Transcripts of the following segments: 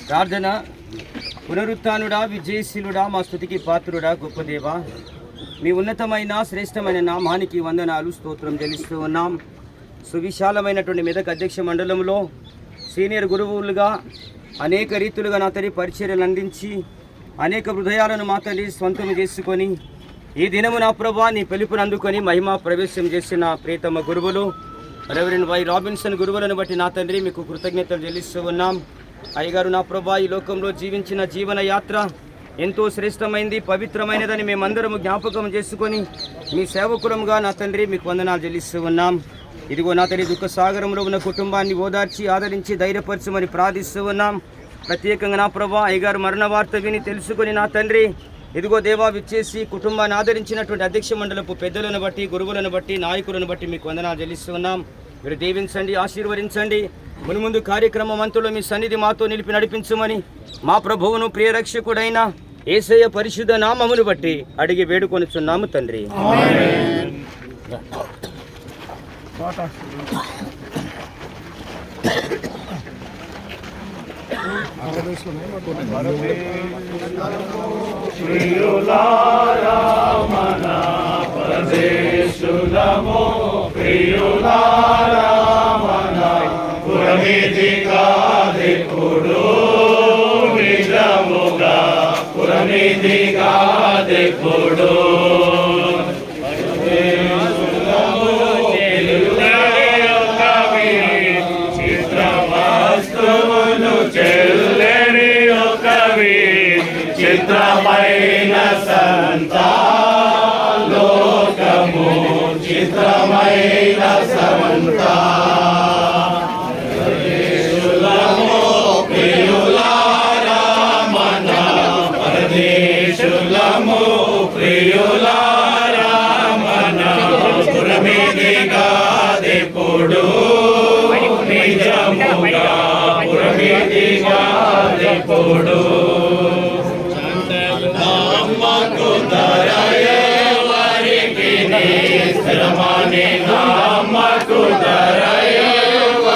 ప్రార్థన. పునరుత్థానుడా, విజయశీలుడా, మా స్తుతికి పాత్రుడా, గొప్ప దేవ, మీ ఉన్నతమైన శ్రేష్టమైన నామానికి వందనాలు, స్తోత్రం చెల్లిస్తూ ఉన్నాం. సువిశాలమైనటువంటి మెదక్ అధ్యక్ష మండలంలో సీనియర్ గురువులుగా అనేక రీతులుగా నా తల్లి పరిచర్యలు అందించి అనేక హృదయాలను మా తల్లి స్వంతం చేసుకొని ఈ దినము నా ప్రభా నీ పిలుపును అందుకొని మహిమా ప్రవేశం చేసిన ప్రియతమ గురువులు రెవరెండ్ వై రాబిన్సన్ గురువులను బట్టి నా తండ్రి మీకు కృతజ్ఞతలు చెల్లిస్తూ ఉన్నాం. అయ్యగారు నా ప్రభా ఈ లోకంలో జీవించిన జీవన యాత్ర ఎంతో శ్రేష్టమైంది, పవిత్రమైనదని మేమందరము జ్ఞాపకం చేసుకొని మీ సేవకులంగా నా తండ్రి మీకు వందనాలు చెల్లిస్తూ ఉన్నాం. ఇదిగో నా తండ్రి దుఃఖ సాగరంలో ఉన్న కుటుంబాన్ని ఓదార్చి ఆదరించి ధైర్యపరచమని ప్రార్థిస్తూ ఉన్నాం. ప్రత్యేకంగా నా ప్రభా అయ్యగారు మరణ వార్త విని తెలుసుకొని నా తండ్రి ఇదిగో దేవా విచ్చేసి కుటుంబాన్ని ఆదరించినటువంటి అధ్యక్ష మండలపు పెద్దలను బట్టి, గురువులను బట్టి, నాయకులను బట్టి మీకు వందనాలు చెల్లిస్తున్నాం. మీరు దీవించండి, ఆశీర్వదించండి. మునుముందు కార్యక్రమం అంతలో మీ సన్నిధి మాతో నిలిపి నడిపించమని మా ప్రభువును ప్రియరక్షకుడైన యేసయ్య పరిశుద్ధ నామమును బట్టి అడిగి వేడుకొనుచున్నాము తండ్రి. ప్రియులారా మన పరదేశులము, ప్రియులారా మన పురనిధి కాదెప్పుడు నిజముగా, పురనిధి కాదెప్పుడు చిత్రమైన సంతాలోకము, చిత్రమైన సంతా ప్రియులారా మన పరదేశులము, ప్రియులారా మన పురమిది కాదెప్పుడు నిజముగా, పురమిది కాదెప్పుడు శ్రమని నామకు దరయవరికి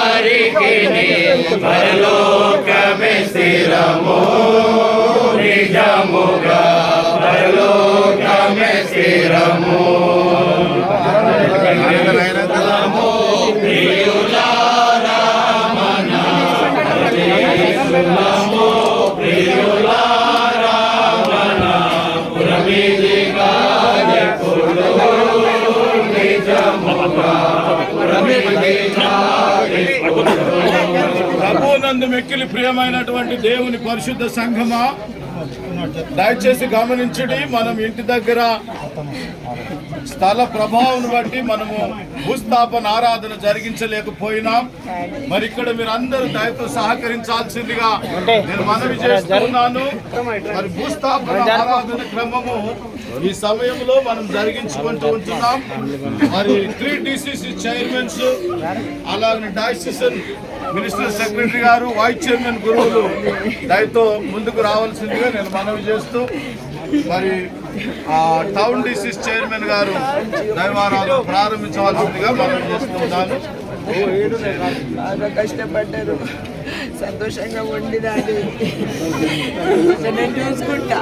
పరలోకమే స్థిరము, నిజముగా పరలోకమే స్థిరము. ప్రియులారా మన పరదేశులము, ప్రియులారా మన పురమిది ప్రభునందు మిక్కిలి ప్రియమైనటువంటి దేవుని పరిశుద్ధ సంఘమా, దయచేసి గమనించండి. మనం ఇంటి దగ్గర స్థల ప్రభావం బట్టి మనము భూస్థాపన ఆరాధన జరిగించలేకపోయినాం. మరి ఇక్కడ మీరు అందరూ దయతో సహకరించాల్సిందిగా నేను మనవి చేస్తున్నాను. మరి భూస్థాపన ఆరాధన క్రమము ఈ సమయంలో మనం జరిగించుకుంటూ ఉంటున్నాం. మరి 3 DCC చైర్మన్స్, అలాగే డయాసిసన్ మినిస్టర్ సెక్రటరీ గారు, వైస్ చైర్మన్ గురువులు దయతో ముందుకు రావాల్సిందిగా నేను మనవి చేస్తూ, మరి టౌన్ డిసిసి చైర్మన్ గారు దైవారాధన ప్రారంభించవలసిందిగా మనం చేస్తున్నాను. బాగా కష్టపడ్డారు, సంతోషంగా ఉండిదాన్ని నేను చూసుకుంటా,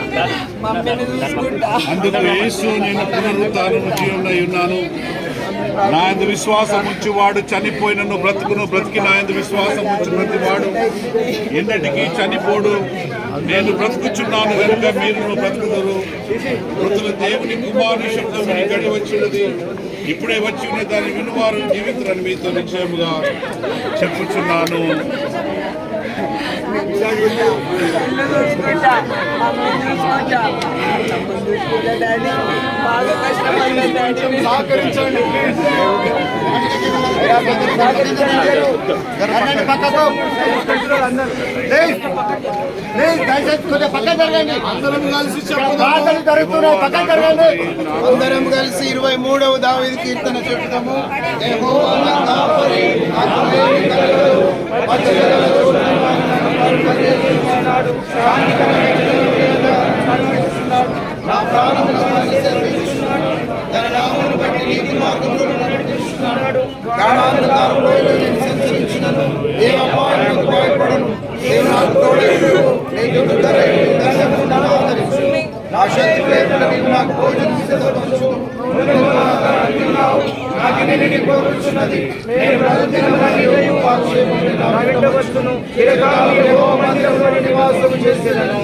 మమ్మీని చూసుకుంటా. అందుకు యేసు నేను పునరుత్థానము జీవుడై ఉన్నాను, నా యందు విశ్వాసం ఉంచువాడు చనిపోయినను బ్రతుకును, బ్రతికి నా యందు విశ్వాసం ఉంచు ప్రతివాడు ఎన్నటికీ చనిపోడు. నేను బ్రతుకుచున్నాను కనుక మీరు బ్రతుకుదురు. మృతుల దేవుని కుమారుని శబ్దం గడి వచ్చినది, ఇప్పుడే వచ్చి ఉన్న దాన్ని వినువారు జీవితులని మీతో నిశ్చయముగా చెప్పుచున్నాను. బాగా కష్టపడ్డాను. సహకరించండి అందరం కలిసి అందరం కలిసి 23వ దావీదు కీర్తన చెప్తాము. భయపడను, దేవుని నా శత్రు లేకుండా నీవు నాకు భోజనం సిద్ధపరచు. నాకిని కోరుచున్నది నేను బ్రతుకుతున్నది నీవు ఆక్షేపములు నా వెంట వచ్చును. చిరకాలం యెహోవా మందిరములో నివాసము చేసేదను.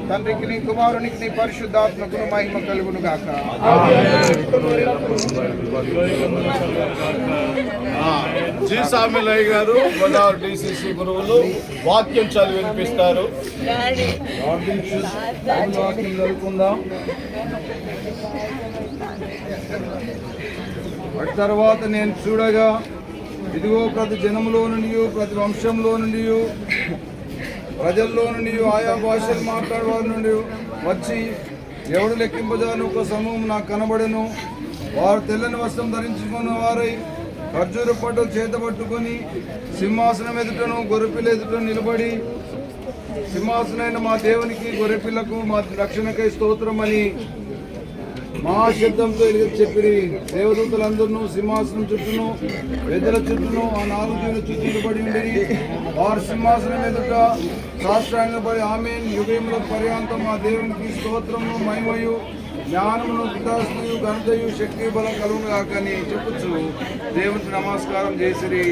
తండ్రికి నీ కుమారునికి నీ పరిశుద్ధాత్మకును మహిమ కలుగును గాక. జీసామిలయ్య గారు గోదావరి డిసిసి గురువులు వాక్యం చదివి వినిపిస్తారు. వాక్యం చదువుకుందాం. అటు తర్వాత నేను చూడగా ఇదిగో ప్రతి జనములో నుండి ప్రతి వంశంలో నుండి ప్రజల్లో నుండి ఆయా భాషలు మాట్లాడేవారి నుండి వచ్చి ఎవడు లెక్కింపజాను ఒక సమూహం నాకు కనబడెను. వారు తెల్లని వస్త్రం ధరించుకున్న వారై ఖర్జూర పట్టు చేతబట్టుకొని సింహాసనం ఎదుటను గొర్రెపిల్ల ఎదుట నిలబడి సింహాసనైన మా దేవునికి గొర్రెపిల్లకు మా రక్షణకై స్తోత్రం అని మహాశబ్దంతో చెప్పిరి. దేవదూతలందరూ సింహాసనం చుట్టూను పెద్దల చుట్టూను ఆ 4 జీవుల చుట్టూ నిలబడి ఉండి వారు సింహాసనం ఎదుట సాష్టాంగపడి ఆమేన్ యుగముల పర్యంతం మా దేవునికి స్తోత్రము మహిమయు జ్ఞానమును కృతజ్ఞతయు ఘనతయు శక్తి బలం కలుగును గాక అని చెప్పుచు దేవునికి నమస్కారం చేసిరి.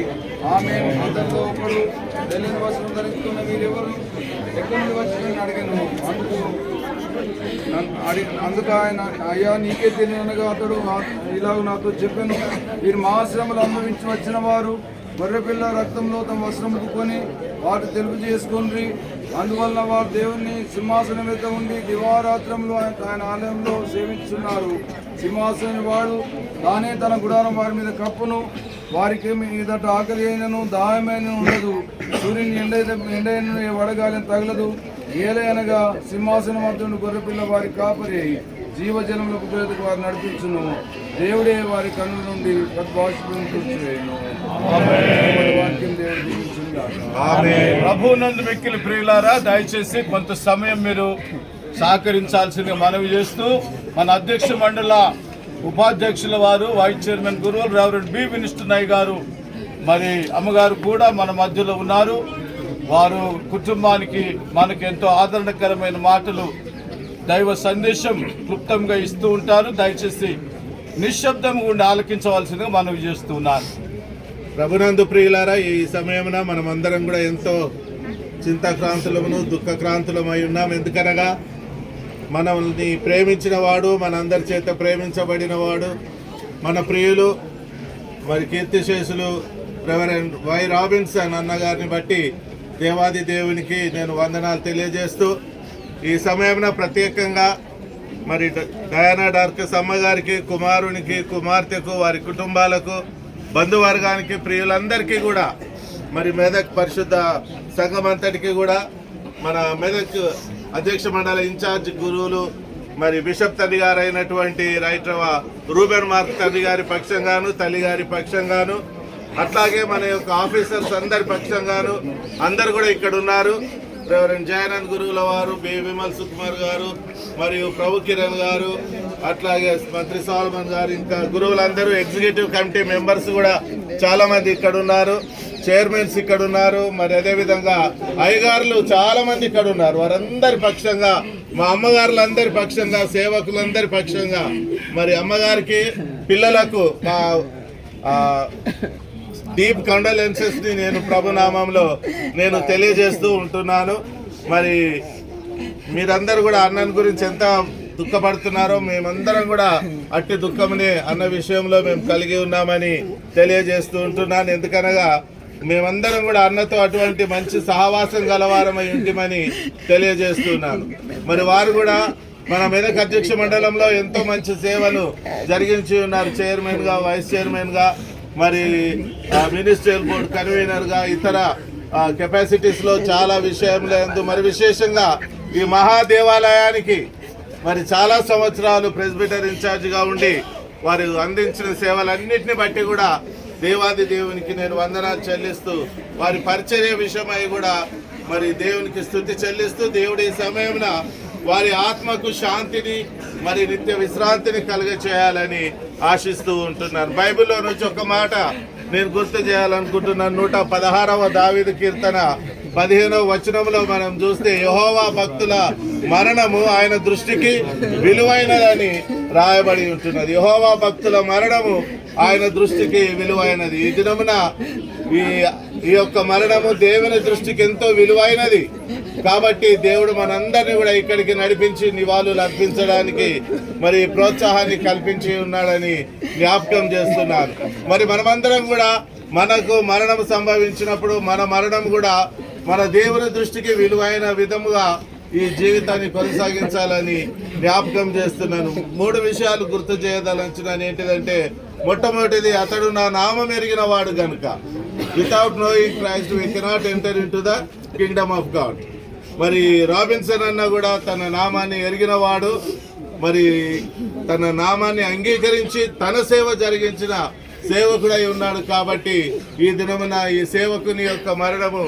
ఆమేన్. అందరిలో ఒకడు తెల్లని వస్త్రం ధరించుకున్న వీరెవరు ఎక్కడి నుండి వచ్చిందని అడిగాను. అందుకు ఆయన అయ్యా నీకే తెలియనగా అతడు ఇలాగ నాతో చెప్పాను, వీరు మహాశ్రమలు అనుభవించి వచ్చిన వారు గొర్రెపిల్ల రక్తంలో తమ వస్త్రం కొని వారు తెలుపు చేసుకుని అందువల్ల వారు దేవుని సింహాసనం మీద ఉండి దివారాత్రంలో ఆయన ఆలయంలో సేవించున్నారు. సింహాసనం వాడు తానే తన గుడారం వారి మీద కప్పును. వారికి మీదట ఆకలి అయినను దాహమైన ఉండదు. సూర్యుని ఎండైన వడగాలిని తగలదు. ఏలయనగా సింహాసనం అర్జునుడు గొర్రెపిల్ల వారి కాపరి జీవజలములకు పేదకు వారు నడిపించును. దేవుడే వారి కన్నుల నుండి సద్భాషను కూర్చువేయును. వాక్యం దేవుడు దీవించును. ప్రభునందు మిక్కిలి ప్రియులారా, దయచేసి కొంత సమయం మీరు సహకరించాల్సిందిగా మనవి చేస్తూ మన అధ్యక్ష మండల ఉపాధ్యక్షుల వారు వైస్ చైర్మన్ గురువులు రెవరెండ్ బి వినిస్తున్నాయి గారు మరి అమ్మగారు కూడా మన మధ్యలో ఉన్నారు. వారు కుటుంబానికి మనకు ఎంతో ఆదరణకరమైన మాటలు దైవ సందేశం క్లుప్తంగా ఇస్తూ ఉంటారు. దయచేసి నిశ్శబ్దంగా ఉండి ఆలకించవలసిందిగా మనవి చేస్తున్నారు. ప్రభునందు ప్రియులారా, ఈ సమయమున మనమందరం కూడా ఎంతో చింతాక్రాంతులమును దుఃఖక్రాంతులమై ఉన్నాం. ఎందుకనగా మనల్ని ప్రేమించిన వాడు, మనందరి చేత ప్రేమించబడిన వాడు, మన ప్రియులు మరి కీర్తిశేషులు రెవరెండ్ వై రాబిన్సన్ అన్నగారిని బట్టి దేవాది దేవునికి నేను వందనాలు తెలియజేస్తూ ఈ సమయమున ప్రత్యేకంగా మరి డయానా డార్కస్ అమ్మగారికి, కుమారునికి, కుమార్తెకు, వారి కుటుంబాలకు, బంధువర్గానికి, ప్రియులందరికీ కూడా మరి మెదక్ పరిశుద్ధ సంఘం అంతటికి కూడా మన మెదక్ అధ్యక్ష మండల ఇన్ఛార్జ్ గురువులు మరి బిషప్ తండ్రి గారు అయినటువంటి రైటర్ రూబెన్ మార్క్ తండ్రి గారి పక్షంగాను, తల్లి గారి పక్షంగాను, అట్లాగే మన యొక్క ఆఫీసర్స్ అందరి పక్షంగాను అందరు కూడా ఇక్కడ ఉన్నారు. రెవరెండ్ జయానంద్ గురువుల వారు, బి విమల్ సుకుమార్ గారు, మరియు ప్రభు కిరణ్ గారు, అట్లాగే మంత్రి సాల్మన్ గారు, ఇంకా గురువులందరూ, ఎగ్జిక్యూటివ్ కమిటీ మెంబర్స్ కూడా చాలా మంది ఇక్కడ ఉన్నారు, చైర్మన్స్ ఇక్కడ ఉన్నారు, మరి అదేవిధంగా అయ్యగారులు చాలా మంది ఇక్కడ ఉన్నారు. వారందరి పక్షంగా, మా అమ్మగారులందరి పక్షంగా, సేవకులందరి పక్షంగా మరి అమ్మగారికి, పిల్లలకు మా డీప్ కండోలెన్సెస్ ని నేను ప్రభునామంలో నేను తెలియజేస్తూ ఉంటున్నాను. మరి మీరందరూ కూడా అన్నని గురించి ఎంత దుఃఖపడుతున్నారో మేమందరం కూడా అట్టి దుఃఖంని అన్న విషయంలో మేము కలిగి ఉన్నామని తెలియజేస్తూ ఉంటున్నాను. ఎందుకనగా మేమందరం కూడా అన్నతో అటువంటి మంచి సహవాసం గలవారమై ఉంటిమని తెలియజేస్తున్నాను. మరి వారు కూడా మన మెదక్ అధ్యక్ష మండలంలో ఎంతో మంచి సేవలు జరిగించి ఉన్నారు. చైర్మన్గా, వైస్ చైర్మన్గా, మరి మినిస్ట్రియల్ బోర్డు కన్వీనర్గా, ఇతర కెపాసిటీస్లో చాలా విషయంలో మరి విశేషంగా ఈ మహాదేవాలయానికి మరి చాలా సంవత్సరాలు ప్రెస్బిటర్ ఇన్ఛార్జిగా ఉండి వారు అందించిన సేవలన్నింటినీ బట్టి కూడా దేవాది దేవునికి నేను వందనాలు చెల్లిస్తూ, వారి పరిచర్య విషయమై కూడా మరి దేవునికి స్తుతి చెల్లిస్తూ, దేవుడి సమయమున వారి ఆత్మకు శాంతిని మరి నిత్య విశ్రాంతిని కలుగ చేయాలని ఆశిస్తూ ఉంటున్నాను. బైబిల్లో నుంచి ఒక మాట నేను గుర్తు చేయాలనుకుంటున్నాను. 116వ దావీదు కీర్తన 15వ వచనంలో మనం చూస్తే యెహోవా భక్తుల మరణము ఆయన దృష్టికి విలువైనదని రాయబడి ఉంటున్నది. యెహోవా భక్తుల మరణము ఆయన దృష్టికి విలువైనది. ఈ దినమున ఈ యొక్క మరణము దేవుని దృష్టికి ఎంతో విలువైనది. కాబట్టి దేవుడు మనందరినీ కూడా ఇక్కడికి నడిపించి నివాళులు అర్పించడానికి మరి ప్రోత్సాహాన్ని కల్పించి ఉన్నాడని జ్ఞాపకం చేస్తున్నాను. మరి మనమందరం కూడా మనకు మరణం సంభవించినప్పుడు మన మరణం కూడా మన దేవుని దృష్టికి విలువైన విధముగా ఈ జీవితాన్ని కొనసాగించాలని జ్ఞాపకం చేస్తున్నాను. 3 విషయాలు గుర్తు చేయదలంచున్నాను. ఏంటిదంటే, మొట్టమొదటిది, అతడు నా నామం ఎరిగిన వాడు గనుక. Without knowing Christ we cannot enter in to the kingdom of God. మరి రాబిన్సన్ అన్న కూడా తన నామాన్ని ఎరిగిన వాడు, మరి తన నామాన్ని అంగీకరించి తన సేవ జరిగించిన సేవకుడై ఉన్నాడు. కాబట్టి ఈ దినమున ఈ సేవకుని యొక్క మరణము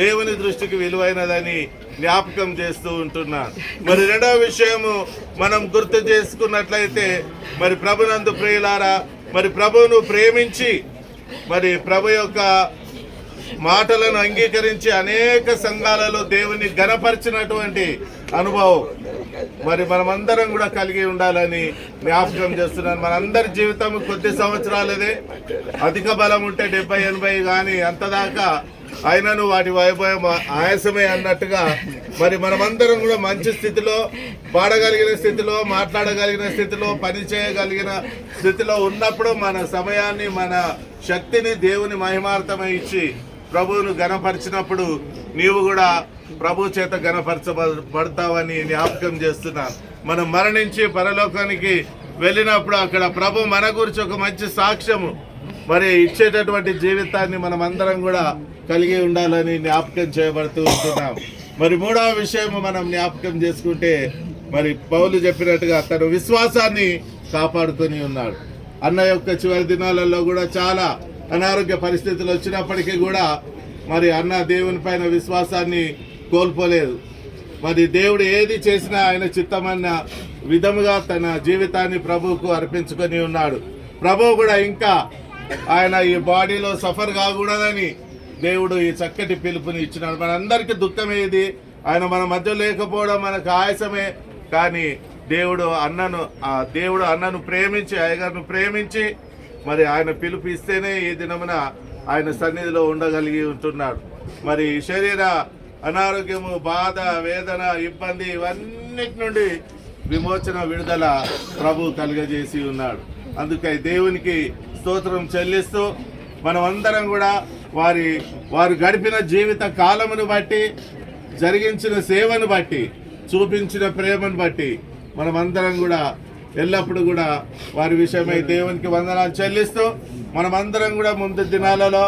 దేవుని దృష్టికి విలువైనదని జ్ఞాపకం చేస్తూ ఉంటున్నాను. మరి రెండవ విషయము మనం గుర్తు చేసుకున్నట్లయితే, మరి ప్రభునందు ప్రియులారా, మరి ప్రభువును ప్రేమించి మరి ప్రభు యొక్క మాటలను అంగీకరించి అనేక సంఘాలలో దేవుని ఘనపరిచినటువంటి అనుభవం మరి మనమందరం కూడా కలిగి ఉండాలని జ్ఞాపకం చేస్తున్నాను. మనందరి జీవితం కొద్ది సంవత్సరాలదే, అధిక బలం ఉంటే 70-80 కానీ అంతదాకా అయినను వాటి వైభవం ఆయాసమే అన్నట్టుగా మరి మనమందరం కూడా మంచి స్థితిలో, పాడగలిగిన స్థితిలో, మాట్లాడగలిగిన స్థితిలో, పని చేయగలిగిన స్థితిలో ఉన్నప్పుడు మన సమయాన్ని, మన శక్తిని దేవుని మహిమార్థమై ఇచ్చి ప్రభువును ఘనపరిచినప్పుడు నీవు కూడా ప్రభు చేత ఘనపరచబడతావని జ్ఞాపకం చేస్తున్నాను. మనం మరణించి పరలోకానికి వెళ్ళినప్పుడు అక్కడ ప్రభు మన గురించి ఒక మంచి సాక్ష్యము మరి ఇచ్చేటటువంటి జీవితాన్ని మనం అందరం కూడా కలిగి ఉండాలని జ్ఞాపకం చేయబడుతూ ఉంటున్నాం. మరి 3వ విషయం మనం జ్ఞాపకం చేసుకుంటే, మరి పౌలు చెప్పినట్టుగా తన విశ్వాసాన్ని కాపాడుకొని ఉన్నాడు. అన్న యొక్క చివరి దినాలలో కూడా చాలా అనారోగ్య పరిస్థితులు వచ్చినప్పటికీ కూడా మరి అన్న దేవుని పైన విశ్వాసాన్ని కోల్పోలేదు. మరి దేవుడు ఏది చేసినా ఆయన చిత్తమన్న విధముగా తన జీవితాన్ని ప్రభువుకు అర్పించుకొని ఉన్నాడు. ప్రభువు కూడా ఇంకా ఆయన ఈ బాడీలో సఫర్ కాకూడదని దేవుడు ఈ చక్కటి పిలుపుని ఇచ్చినాడు. మనందరికీ దుఃఖమేది, ఆయన మన మధ్య లేకపోవడం మనకు ఆయాసమే. కానీ దేవుడు అన్నను ప్రేమించి, అయ్యగారిని ప్రేమించి మరి ఆయన పిలుపు ఇస్తేనే ఈ దినమున ఆయన సన్నిధిలో ఉండగలిగి ఉంటున్నాడు. మరి శరీర అనారోగ్యము, బాధ, వేదన, ఇబ్బంది ఇవన్నిటి నుండి విమోచన, విడుదల ప్రభు కలుగజేసి ఉన్నాడు. అందుకై దేవునికి స్తోత్రం చెల్లిస్తూ మనమందరం కూడా వారు గడిపిన జీవిత కాలమును బట్టి, జరిగించిన సేవను బట్టి, చూపించిన ప్రేమను బట్టి మనమందరం కూడా ఎల్లప్పుడూ కూడా వారి విషయమై దేవునికి వందనాలు చెల్లిస్తూ మనమందరం కూడా ముందు దినాలలో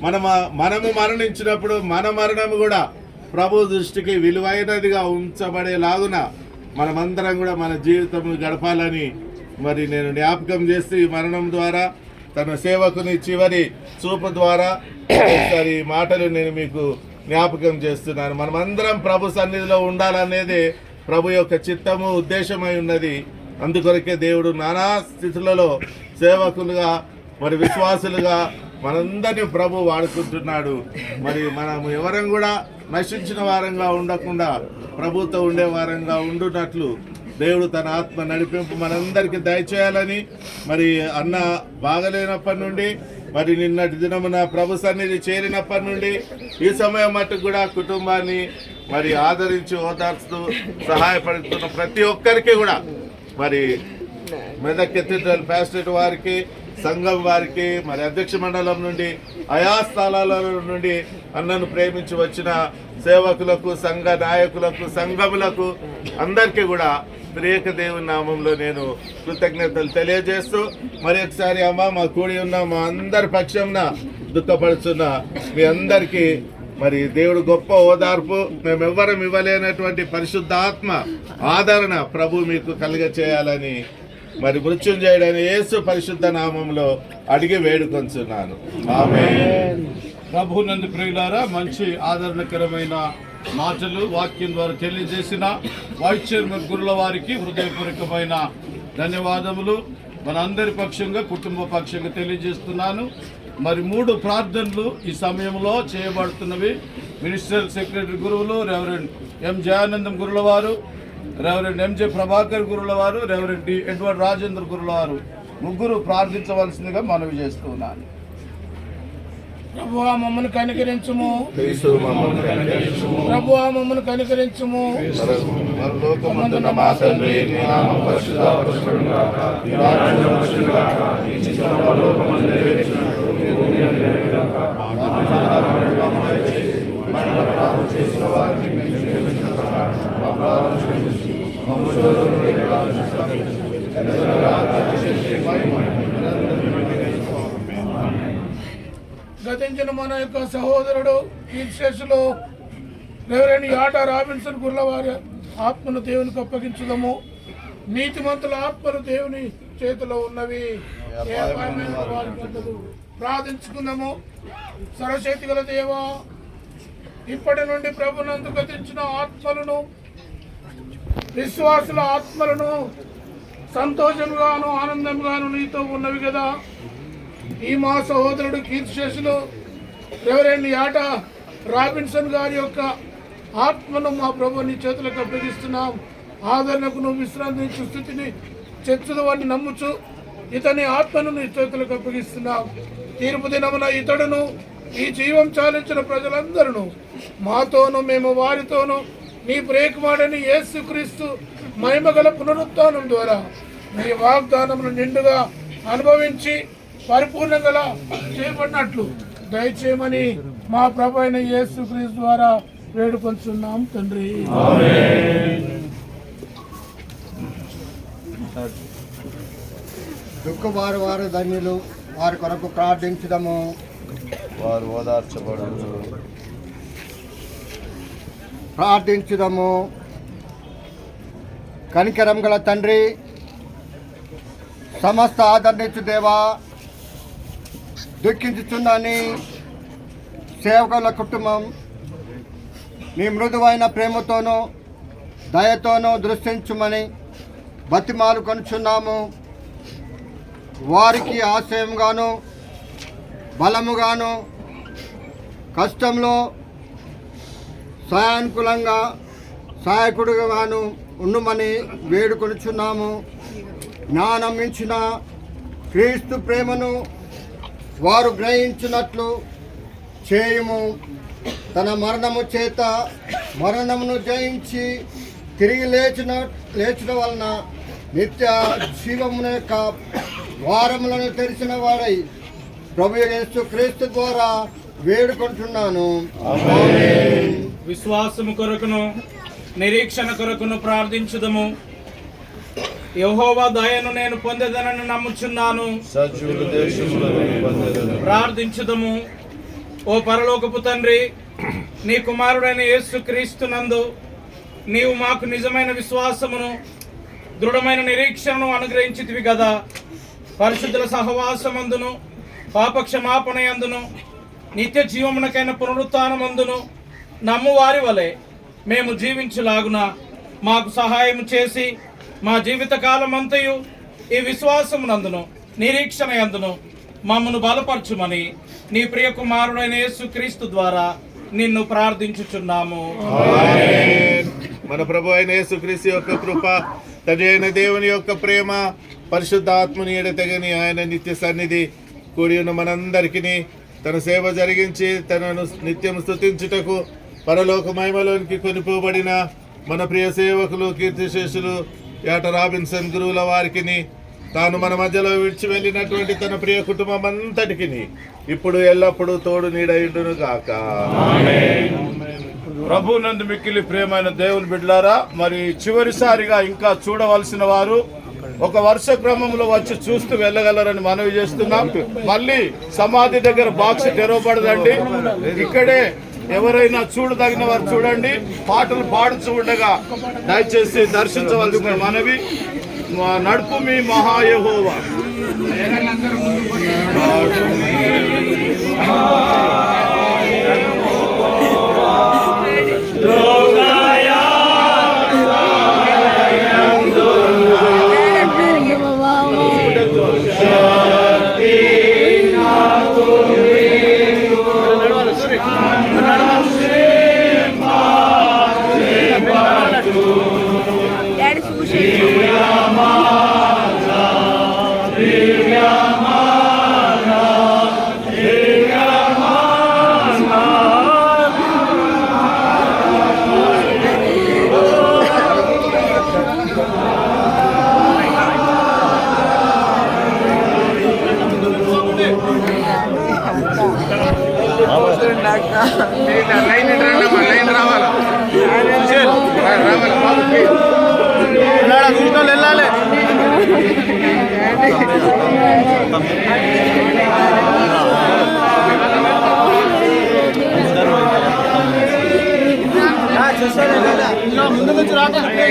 మనము మరణించినప్పుడు మన మరణము కూడా ప్రభు దృష్టికి విలువైనదిగా ఉంచబడేలాగున మనమందరం కూడా మన జీవితం గడపాలని మరి నేను జ్ఞాపకం చేస్తూ ఈ మరణం ద్వారా తన సేవకుని చివరి చూపు ద్వారా ఒకసారి మాటలు నేను మీకు జ్ఞాపకం చేస్తున్నాను. మనమందరం ప్రభు సన్నిధిలో ఉండాలనేది ప్రభు యొక్క చిత్తము, ఉద్దేశమై ఉన్నది. అందుకొరకే దేవుడు నానా స్థితులలో సేవకులుగా మరి విశ్వాసులుగా మనందరినీ ప్రభు వాడుకుంటున్నాడు. మరి మనం ఎవరం కూడా నశించిన వారంగా ఉండకుండా ప్రభుతో ఉండే వారంగా ఉండునట్లు దేవుడు తన ఆత్మ నడిపింపు మనందరికీ దయచేయాలని మరి అన్న బాగలేనప్పటి నుండి మరి నిన్నటి దినమున ప్రభు సన్నిధి చేరినప్పటి నుండి ఈ సమయం మట్టుకు కూడా కుటుంబాన్ని మరి ఆదరించి ఓదార్చుతూ సహాయపడుతున్న ప్రతి ఒక్కరికి కూడా మరి మెదక్ కెథీడ్రల్ ప్యాస్టరేట్ వారికి, సంఘం వారికి, మరి అధ్యక్ష మండలం నుండి, ఆయా స్థలాల నుండి అన్నను ప్రేమించి వచ్చిన సేవకులకు, సంఘ నాయకులకు, సంఘములకు అందరికీ కూడా ప్రియక దేవుని నామంలో నేను కృతజ్ఞతలు తెలియజేస్తూ మరి ఒకసారి అమ్మ మా కూడి ఉన్న మా అందరి పక్షంన దుఃఖపడుతున్న మీ అందరికీ మరి దేవుడు గొప్ప ఓదార్పు, మేమెవ్వరం ఇవ్వలేనటువంటి పరిశుద్ధాత్మ ఆదరణ ప్రభు మీకు కలుగ చేయాలని మరి మృత్యుంజయుడైన యేసు పరిశుద్ధ నామంలో అడిగి వేడుకొంచున్నాను. ఆమేన్. ప్రభునందు ప్రియులారా, మంచి ఆదరణకరమైన మాటలు వాక్యం ద్వారా తెలియజేసిన వైస్ చైర్మన్ గురుల వారికి హృదయపూర్వకమైన ధన్యవాదములు మనందరి పక్షంగా, కుటుంబ పక్షంగా తెలియజేస్తున్నాను. మరి 3 ప్రార్థనలు ఈ సమయంలో చేయబడుతున్నవి. మినిస్ట్రల్ సెక్రటరీ గురువులు రెవరెండ్ ఎం జయానందం గురుల వారు, రెవరెండ్ ఎంజే ప్రభాకర్ గురుల వారు, రెవరెండ్ డి ఎడ్వర్డ్ రాజేంద్ర గురుల వారు ముగ్గురు ప్రార్థించవలసిందిగా మనవి చేస్తున్నాను. ప్రభువా మమ్మల్ని కనికరించుము, ప్రభువా మమ్మల్ని కనికరించుము. పరలోకమందున్న మా తండ్రి, నీ నామం పరిశుద్ధపరచబడుగాక, నీ రాజ్యం వచ్చుగాక, నీ చిత్తం పరలోకమందు నెరవేర్చున్నట్లు భూమి మీద నెరవేరుగాక. మా ఆహారమును మాకు దయచేసి, మన పాపం చేసిన వారిని మేము క్షమించిన ప్రకారం మా పాపములను క్షమించి, మమ్ము శోధనలోకి ప్రవేశింపనివ్వకు, ఎందుకనగా రాజ్యం, శక్తి, మహిమ గతించిన మన యొక్క సహోదరుడు కీర్తిశేషులు రెవరెండ్ యాటా రాబిన్సన్ గుర్ల వారి ఆత్మను దేవునికి అప్పగించుదాము. నీతిమంతుల ఆత్మలు దేవుని చేతిలో ఉన్నవి, ఏ అపాయమైన వారికి ఉండదు. ప్రార్థించుకుందాము. సర్వశక్తి గల దేవా, ఇప్పటి నుండి ప్రభునందు గతించిన ఆత్మలను, విశ్వాసుల ఆత్మలను సంతోషంగాను ఆనందంగాను నీతో ఉన్నవి కదా. ఈ మా సహోదరుడు కీర్తిశేషులు రెవరెండ్ యాటా రాబిన్సన్ గారి యొక్క ఆత్మను మా ప్రభు నీ చేతులకు అప్పగిస్తున్నాం. ఆదరణకు నువ్వు విశ్రాంతించు స్థితిని చెచ్చుదు అని నమ్ముచు ఇతని ఆత్మను నీ చేతులకు అప్పగిస్తున్నాం. తీర్పు దినమున ఇతడును ఈ జీవం చాలించిన ప్రజలందరూ మాతోనూ మేము వారితోనూ నీ ప్రియకుమారుడైన యేసుక్రీస్తు మహిమగల పునరుత్థానం ద్వారా నీ వాగ్దానమును నిండుగా అనుభవించి పరిపూర్ణంగా చేయబడినట్లు దయచేయమని మా ప్రభు అయిన యేసుక్రీస్తు ద్వారా వేడుకొంచున్నాం తండ్రి. దుఃఖవారు వారు ధన్యులు, వారి కొరకు ప్రార్థించుదాము. వారు ఓదార్చబడు. ప్రార్థించుదాము. కనికరం గల తండ్రి, సమస్త ఆదరణించు దేవా, దుఃఖించుచున్నాని సేవకుల కుటుంబం నీ మృదువైన ప్రేమతోనూ దయతోనూ దృష్టించుమని బతిమాలు కొనుచున్నాము. వారికి ఆశ్రయంగాను బలముగాను కష్టంలో సహానుకూలంగా సహాయకుడుగాను ఉండుమని వేడుకొనుచున్నాము. జ్ఞానం మించిన క్రీస్తు ప్రేమను వారు గ్రహించినట్లు చేయుము. తన మరణము చేత మరణమును జయించి తిరిగి లేచిన వలన నిత్య జీవమున యొక్క ద్వారములను తెరిచిన వాడై ప్రభు యేసు క్రీస్తు ద్వారా వేడుకుంటున్నాను. విశ్వాసము కొరకును నిరీక్షణ కొరకును ప్రార్థించుదము. యెహోవా దయను నేను పొందదనని నమ్ముచున్నాను. ప్రార్థించుదము. ఓ పరలోకపు తండ్రి, నీ కుమారుడైన యేసుక్రీస్తు నందు నీవు మాకు నిజమైన విశ్వాసమును దృఢమైన నిరీక్షణను అనుగ్రహించితివి కదా. పరిశుద్ధుల సహవాసమందును పాపక్షమాపణ యందును నిత్య జీవమునకైన పునరుత్థానమందును నమ్ము వారి వలె మేము జీవించులాగున మాకు సహాయం చేసి మా జీవిత కాలమంతయు ఈ విశ్వాసమునందును నిరీక్షణ యందును మమ్మను బలపరచుమని నీ ప్రియ కుమారుడైన యేసుక్రీస్తు ద్వారా నిన్ను ప్రార్థించుచున్నాము. మన ప్రభు అయిన యేసుక్రీస్తు యొక్క కృప, తండ్రి అయిన దేవుని యొక్క ప్రేమ, పరిశుద్ధాత్మని ఎడతెగని ఆయన నిత్య సన్నిధి కూడి ఉన్న మనందరికీ తన సేవ జరిగించి తనను నిత్యం స్తుతించుటకు పరలోక మహిమలోనికి కొనిపోబడిన మన ప్రియ సేవకులు కీర్తిశేషులు యాటా రాబిన్సన్ గురువుల వారికి, తాను మన మధ్యలో విడిచి వెళ్ళినటువంటి తన ప్రియ కుటుంబం అంతటికి ఇప్పుడు ఎల్లప్పుడూ తోడు నీడయుండును గాక. ప్రభు నందు మిక్కిలి ప్రియమైన దేవుని బిడ్డలారా, మరి చివరిసారిగా ఇంకా చూడవలసిన వారు ఒక వరుస క్రమంలో వచ్చి చూస్తూ వెళ్ళగలరని మనవి చేస్తున్నాం. మళ్ళీ సమాధి దగ్గర బాక్స్ తెరవబడదండి. ఇక్కడే ఎవరైనా చూడదగిన వారు చూడండి. పాటలు పాడుతూ ఉండగా దయచేసి దర్శించవలసిన మనవి. నడుపు మీ మహాయెహోవా. నడవాలి. ముందు నుంచి రాకండి.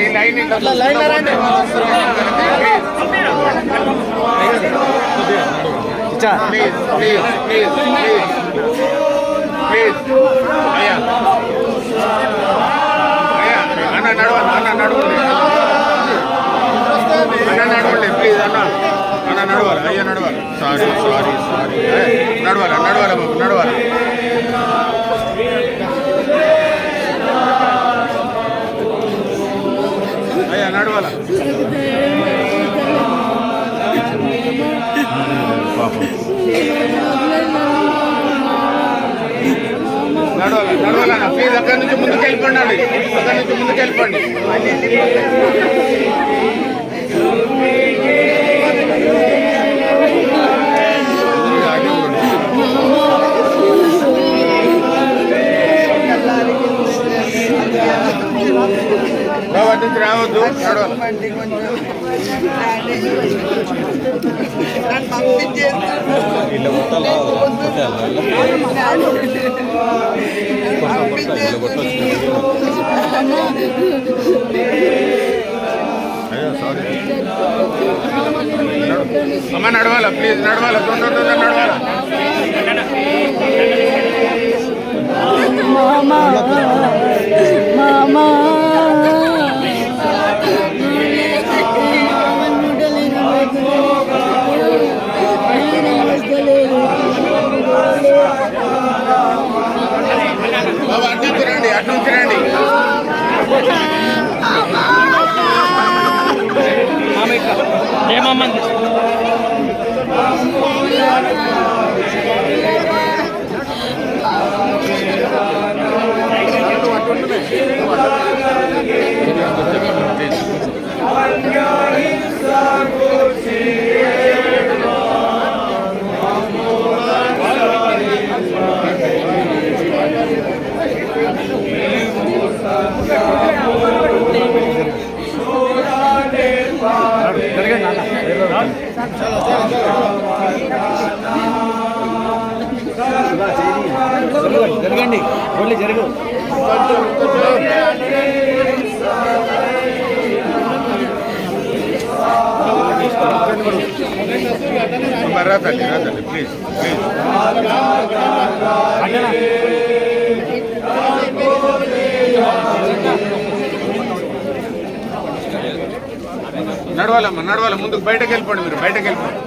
నడవాలి ప్లీజ్ అన్న నడవాలి అయ్యా నడవాలి సారీ నడవాలి బాబు నడవాలి అయ్యా నడవాల నడవాలన్నా ప్లీజ్ అక్కడి నుంచి ముందుకు వెళ్ళిపోండి అక్కడి నుంచి ముందుకు వెళ్ళిపోండి వాటి నుంచి రావద్దు అమ్మ నడవాలా ప్లీజ్ నడవాలా తొందర నడవాలా బాబా అటు నుంచి రండి ఏమమ్మంది జరగండి ఓన్లీ జరుగు రాదండి ప్లీజ్ నడవాలమ్మా నడవాలి ముందుకు బయటకు వెళ్ళిపోండి మీరు బయటకు వెళ్ళిపోండి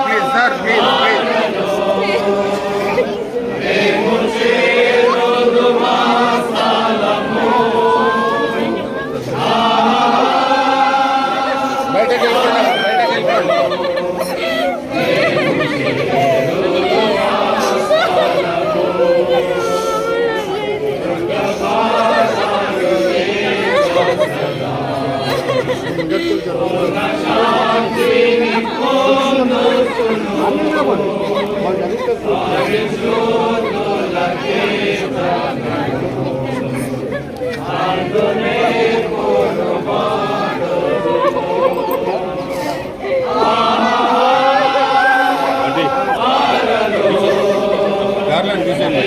ప్లీజ్ సార్ ప్లీజ్ బయటకు వెళ్ళిపోండి గార్లాండ్ తీసేయండి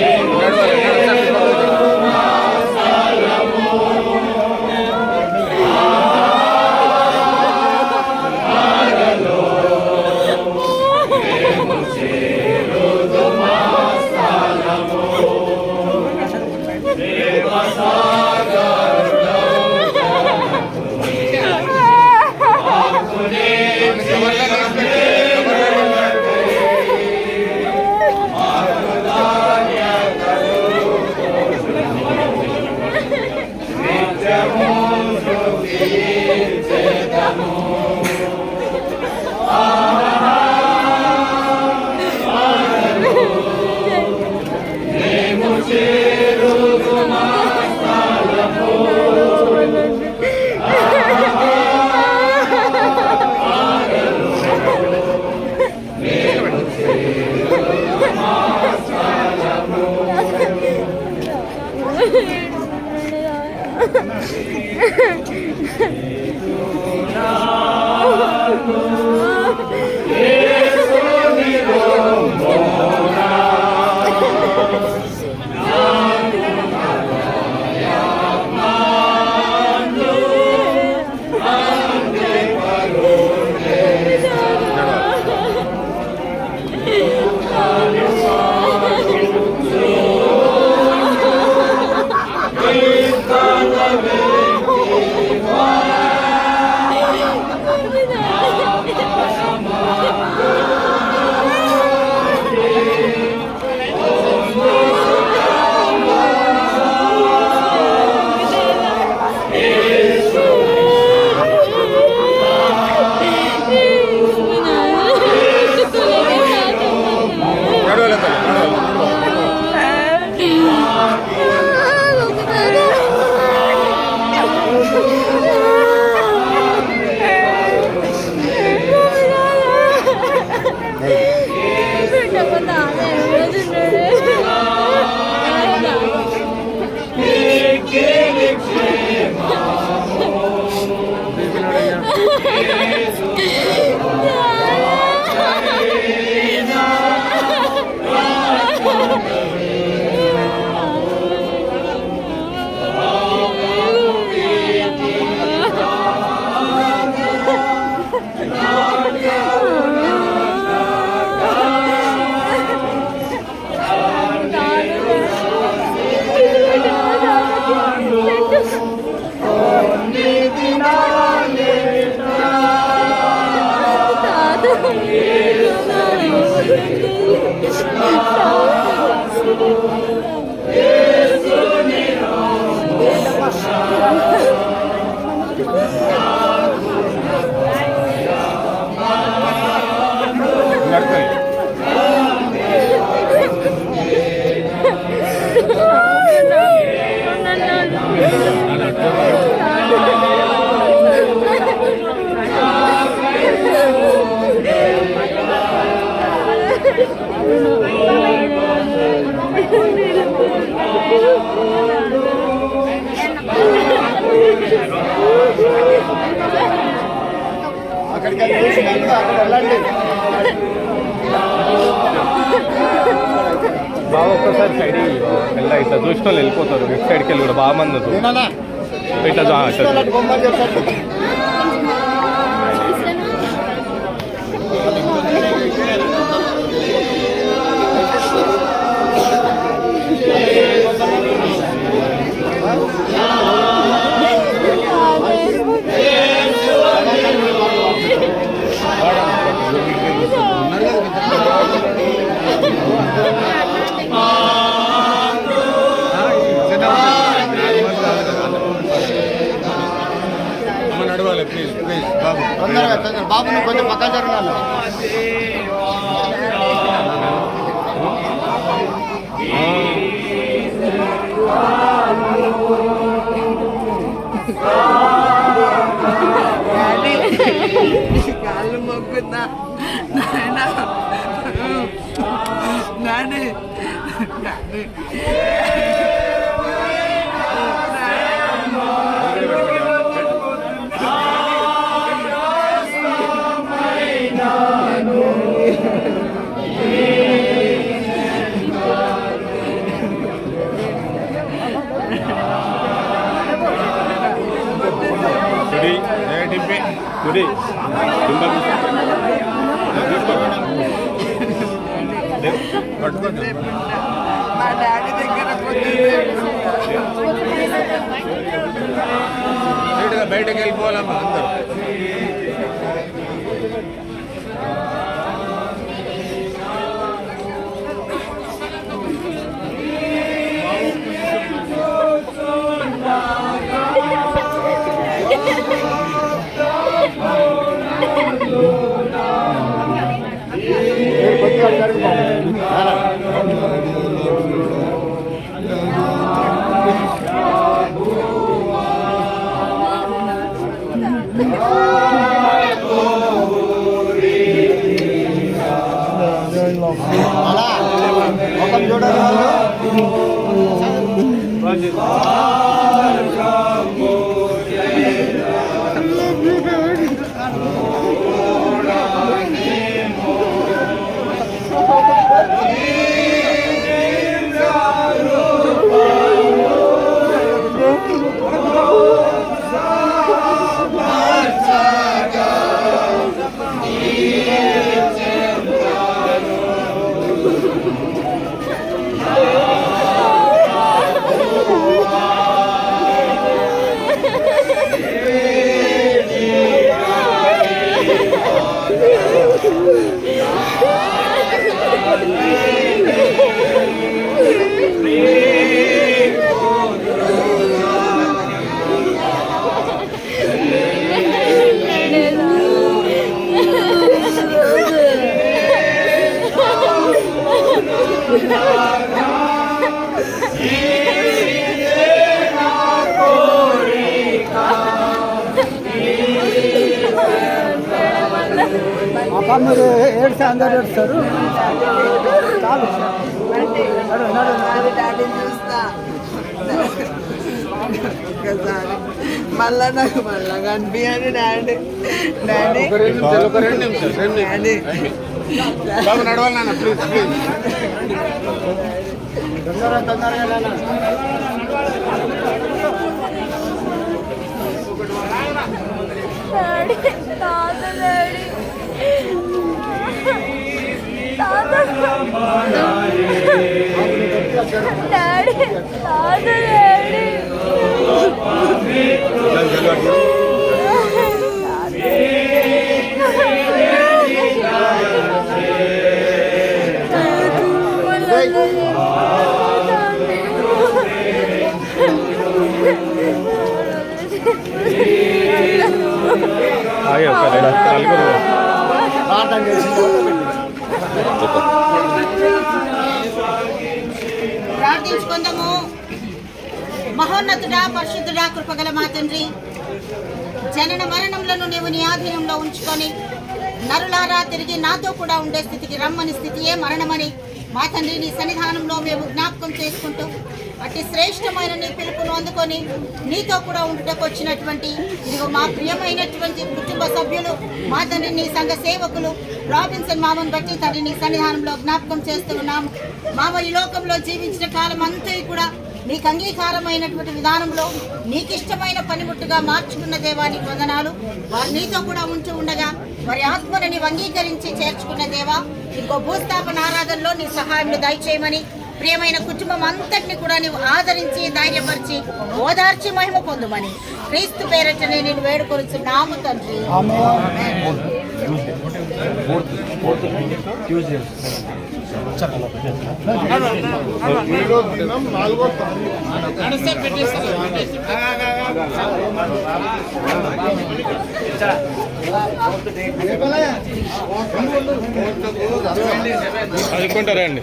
బాగా ఒక్కసారి సైడ్ వెళ్ళా ఇట్లా చూసిన వాళ్ళు వెళ్ళిపోతారు. లెఫ్ట్ సైడ్కి వెళ్ళి కూడా బాగా మంది ఇట్లా నడవాలి. ప్లీజ్ ప్లీజ్ బాబు బాబుని కొంచెం పక్కన జరగాలి. కాళ్ళు మొక్కుతా నాయన నాని మా డాడీ దగ్గర బయటకు వెళ్ళిపోవాలమ్మా అందరూ. ముఖం చూడాలి. మీరు ఏడ్చి అందరు ఏడుస్తారు. డాడీని చూస్తా ఒక్కసారి మళ్ళా నాకు మళ్ళా కనిపించండి డాడీ. డాడీ డాడీ నడవాలి నాన్న, ప్లీజ్ ప్లీజ్. ప్రార్థించుకుందాము. మహోన్నతుడా, పరిశుద్ధుడా, కృపగల మా తండ్రి, జనన మరణములను నీవు నీ ఆధీనంలో ఉంచుకొని నరులారా తిరిగి నాతో కూడా ఉండే స్థితికి రమ్మని స్థితియే మరణమని మా తండ్రి నీ సన్నిధానంలో మేము జ్ఞాపకం చేసుకుంటూ అట్టి శ్రేష్టమైన నీ పిలుపును అందుకొని నీతో కూడా ఉండుటకు వచ్చినటువంటి ఇదిగో మా ప్రియమైనటువంటి కుటుంబ సభ్యులు, మా తండ్రి నీ సంఘ సేవకులు రాబిన్సన్ మామను బట్టి తండ్రి నీ సన్నిధానంలో జ్ఞాపకం చేస్తూ ఉన్నాము. మామ ఈ లోకంలో జీవించిన కాలం అంతా కూడా నీకు అంగీకారమైనటువంటి విధానంలో నీకు ఇష్టమైన పనిముట్టుగా మార్చుకున్న దేవానికి వందనాలు. వారు నీతో కూడా ఉంటూ ఉండగా వారి ఆత్మను నీవు అంగీకరించి చేర్చుకున్న దేవా, ఇంకో భూస్థాపన ఆరాధనలో నీ సహాయం దయచేయమని ప్రియమైన కుటుంబం అంతటిని కూడా నీవు ఆదరించి ధైర్యపరిచి ఓదార్చి మహిమ పొందుమని క్రీస్తు పేరట నేను వేడుకొనుచున్నాము తండ్రి. అనుకుంటారా అండి?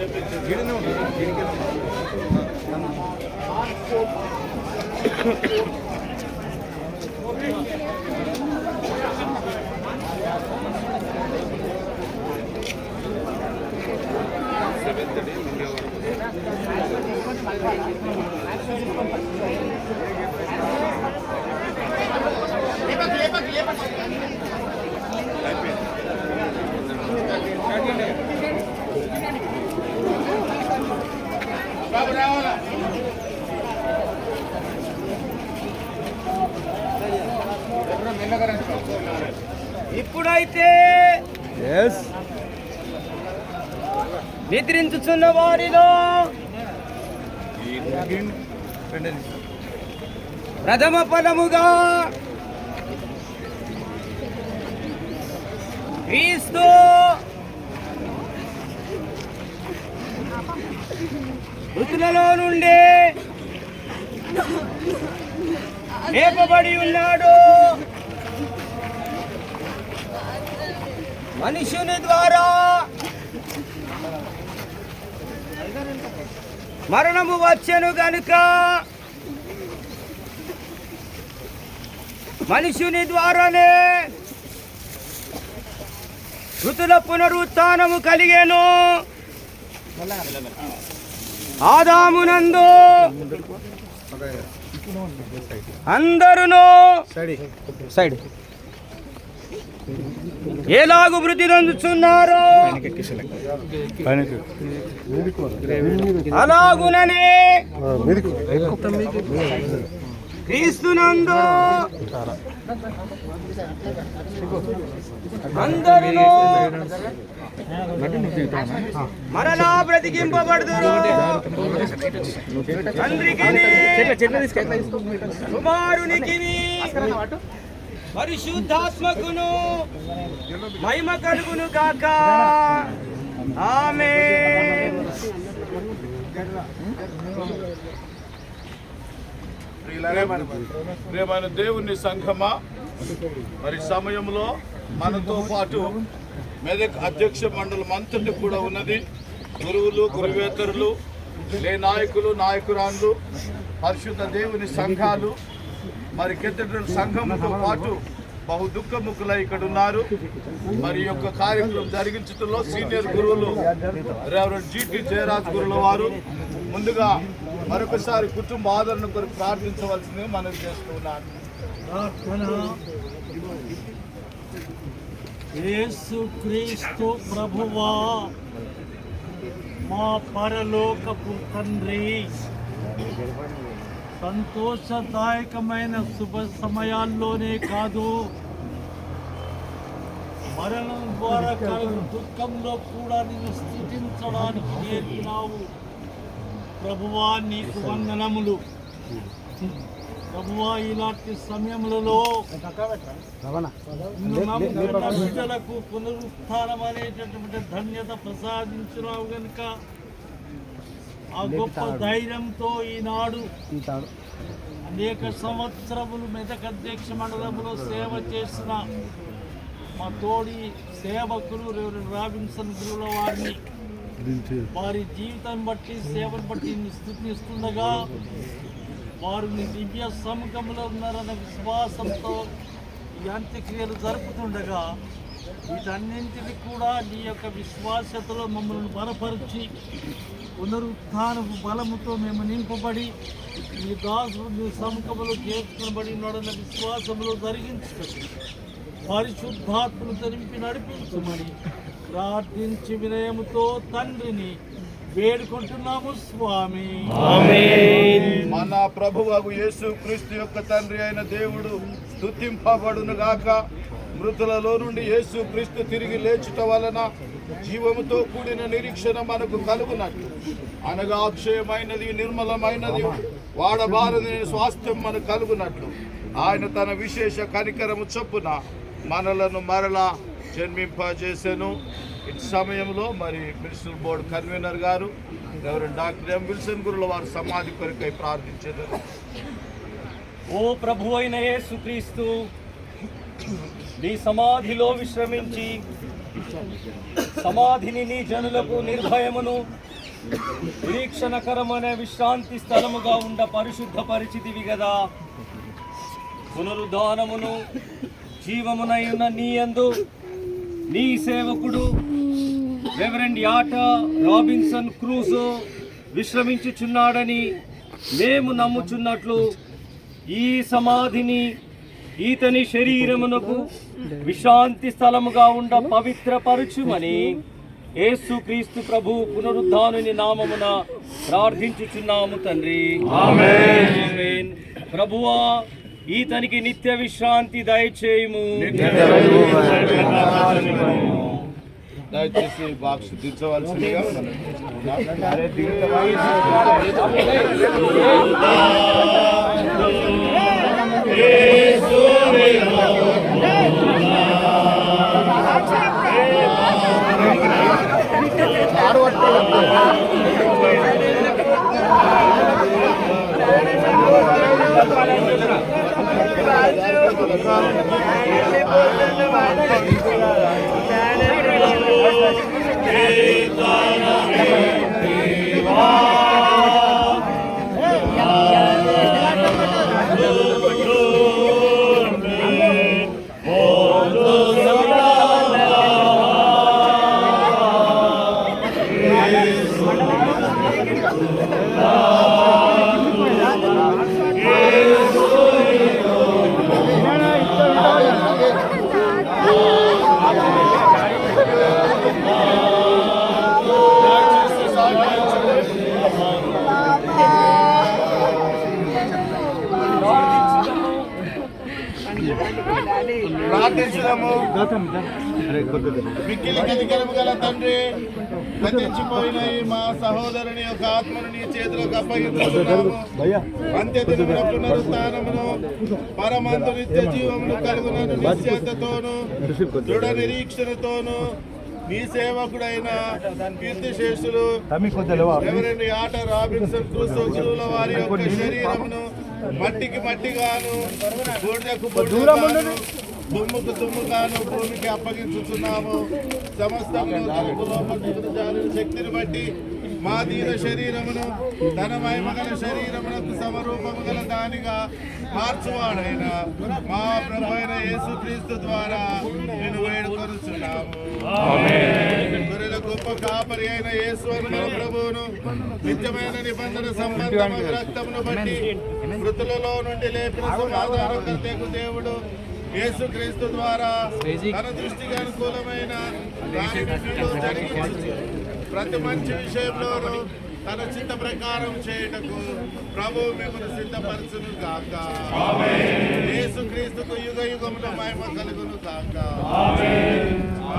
ఇప్పుడైతే నిద్రించుచున్న వారిలో ప్రథమ ఫలముగా క్రీస్తు మృతులలో నుండి లేపబడి ఉన్నాడు. మనుషుని ద్వారా మరణము వచ్చెను గనుక మనుషుని ద్వారానే మృతుల పునరుత్థానము కలిగెను. ఆదామునందు అందరును సైడ్ ఎలాగు వృద్ధి నొందుచున్నారో అలాగుననే క్రీస్తునందు అందరును మరలా బ్రతికింపబడుదురు. తండ్రికిని కుమారునికిని పరిశుద్ధాత్మకును మహిమ కలుగును గాక. ఆమేన్. ప్రియమైన దేవుని సంఘమా, మరి సమయంలో మనతో పాటు మెదక్ అధ్యక్ష మండలం అంతటి కూడా ఉన్నది. గురువులు, గురువేతరులు, లే నాయకులు, నాయకురాళ్ళు, పరిశుద్ధ దేవుని సంఘాలు, మరి కేథడ్రల్ సంఘంతో పాటు బహు దుఃఖముఖులై ఇక్కడ ఉన్నారు. మరి యొక్క కార్యక్రమం జరిగించడంలో సీనియర్ గురువులు రెవరెండ్ జిటి జయరాజ్ గురుల వారు ముందుగా మరొకసారి కుటుంబ ఆదరణ కొరకు ప్రార్థించవలసిందిగా మనవి చేస్తున్నాను. యేసుక్రీస్తు ప్రభువా, మా పరలోకపు తండ్రి, సంతోషదాయకమైన శుభ సమయాల్లోనే కాదు, మరణం ద్వారా కలుగు దుఃఖంలో కూడా నిన్ను స్తుతించడానికి నేర్పినావు. ప్రభువా, నీకు వందనములు. ప్రభువా, ఇలాంటి సమయములలో బిడ్డలకు పునరుత్థానం అనేటటువంటి ధన్యత ప్రసాదించినావు గనుక ఆ గొప్ప ధైర్యంతో ఈనాడు అనేక సంవత్సరములు మెదక్ అధ్యక్ష మండలంలో సేవ చేసిన మా తోడి సేవకులు రెవరెండ్ రాబిన్సన్ గురువుల వారిని వారి జీవితం బట్టి సేవను బట్టి స్తుతిస్తుండగా వారు నీ దివ్య సముఖంలో ఉన్నారన్న విశ్వాసంతో ఈ అంత్యక్రియలు జరుపుతుండగా వీటన్నింటినీ కూడా నీ యొక్క విశ్వాసతలో మమ్మల్ని బలపరిచి పునరుత్థానపు బలముతో మేము నింపబడి నీ దాసుడు నీ సముఖములో చేర్చుకునబడినాడన్న విశ్వాసంలో జరిగించుకొని పరిశుద్ధాత్మను నింపి నడిపించమని ప్రార్థించి వినయముతో తండ్రిని వేడుకుంటున్నాము స్వామి. మన ప్రభువగు యేసు క్రీస్తు యొక్క తండ్రి అయిన దేవుడు స్తుతింపబడును గాక. మృతులలో నుండి యేసు క్రీస్తు తిరిగి లేచుట వలన జీవముతో కూడిన నిరీక్షణ మనకు కలుగునట్లు, అనగా అక్షయమైనది, నిర్మలమైనది, వాడబారని స్వాస్థ్యం మనకు కలుగునట్లు ఆయన తన విశేష కనికరము చొప్పున మనలను మరలా జన్మింపజేసెను. ఇటు సమయంలో మరి మున్సిపల్ బోర్డు కన్వీనర్ గారు రెవరెండ్ డాక్టర్ ఎం విల్సన్ గురుల వారు సమాధి కొరకై ప్రార్థించారు. ఓ ప్రభు అయిన యేసుక్రీస్తు, నీ సమాధిలో విశ్రమించి సమాధిని నీ జనులకు నిర్భయమును నిరీక్షణకరమైన విశ్రాంతి స్థలముగా ఉండ పరిశుద్ధ పరిచితివి గదా. పునరుద్ధానమును జీవమునై ఉన్న నీ యందు నీ సేవకుడు రెవరెండ్ యాట రాబిన్సన్ క్రూజో విశ్రమించుచున్నాడని మేము నమ్ముచున్నట్లు ఈ సమాధిని ఈతని శరీరమునకు విశ్రాంతి స్థలముగా ఉండ పవిత్రపరచుమని యేసుక్రీస్తు ప్రభు పునరుద్ధానుని నామమున ప్రార్థించుచున్నాము తండ్రి. ఆమేన్. ప్రభువా, ఈతనికి నిత్య విశ్రాంతి దయచేయుము. దయచేసి బాక్స్ దించవలసిందిగా ప్రార్థించుదాము. మిక్కిలి కనికరము గల తండ్రి, గతించిపోయిన ఈ మా సహోదరుని యొక్క ఆత్మను నీ చేతులకు అప్పగించుతున్నాము. అంత్య దినమున పునరుత్థానమును పరమంతు నిత్య జీవమును కలుగునను నిశ్చయతతోను దృఢ నిరీక్షణతోను నీ సేవకుడైన కీర్తిశేషులు రెవరెండ్ యాట రాబిన్సన్ క్రూజో గురువుల వారి యొక్క శరీరమును మట్టికి మట్టిగాను, బూడిదకు బూడిదగాను, దుమ్ముకు దుమ్ముగాను భూమికి అప్పగించుతున్నాము. సమస్తమును తలుపులో మధ్యకు జారిన శక్తిని బట్టి మా దీన శరీరమును తన మహిమగల శరీరమునకు సమరూపము గల దానిగా మార్చువాడైన మా ప్రభు అయిన యేసుక్రీస్తు ద్వారా నేను వేడుకొనుచున్నాము. గొర్రెల గొప్ప కాపరి అయిన యేసు అను ప్రభువును నిత్యమైన నిబంధన సంబంధమైన రక్తమును బట్టి మృతులలో నుండి లేపిన సమాధానకర్తకు దేవుడు యేసుక్రీస్తు ద్వారా తన దృష్టికి అనుకూలమైన జరిగించు ప్రతి మంచి విషయంలోనూ తన చిత్త ప్రకారం చేయటకు ప్రభువు మిమ్మల్ని సిద్ధపరచును కాక. యేసుక్రీస్తుకు యుగ యుగముల మహిమ కలుగును కాక.